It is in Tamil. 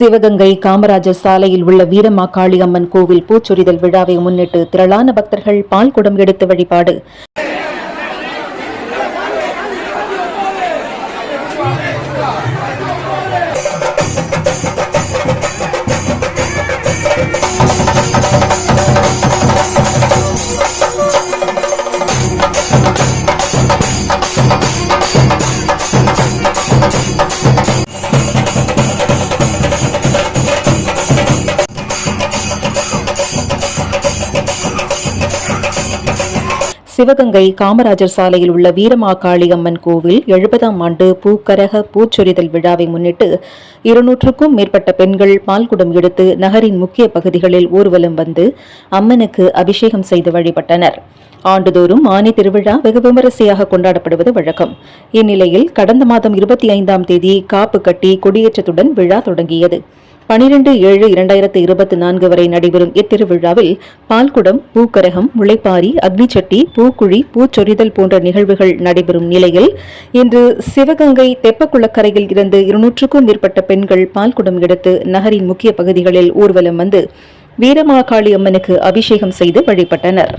சிவகங்கை காமராஜர் சாலையில் உள்ள வீரமாகாளி அம்மன் கோவில் பூச்சொரிதல் விழாவை முன்னிட்டு திரளான பக்தர்கள் பால்குடம் எடுத்து வழிபாடு. சிவகங்கை காமராஜர் சாலையில் உள்ள வீரமாகாளி அம்மன் கோவில் 70ஆம் ஆண்டு பூக்கரக பூச்சொரிதல் விழாவை முன்னிட்டு 200க்கும் மேற்பட்ட பெண்கள் பால்குடம் எடுத்து நகரின் முக்கிய பகுதிகளில் ஊர்வலம் வந்து அம்மனுக்கு அபிஷேகம் செய்து வழிபட்டனர். ஆண்டுதோறும் ஆனி திருவிழா வெகு விமரிசையாக கொண்டாடப்படுவது வழக்கம். இந்நிலையில் கடந்த மாதம் 25ஆம் தேதி காப்பு கட்டி கொடியேற்றத்துடன் விழா தொடங்கியது. 12/7/2024 வரை நடைபெறும் இத்திருவிழாவில் பால்குடம், பூக்கரகம், முளைப்பாரி, அக்னிச்சட்டி, பூக்குழி, பூச்சொரிதல் போன்ற நிகழ்வுகள் நடைபெறும் நிலையில் இன்று சிவகங்கை தெப்பக்குளக்கரையில் இருந்து 200க்கும் மேற்பட்ட பெண்கள் பால்குடம் எடுத்து நகரின் முக்கிய பகுதிகளில் ஊர்வலம் வந்து வீரமாகாளி அம்மனுக்கு அபிஷேகம் செய்து வழிபட்டனர்.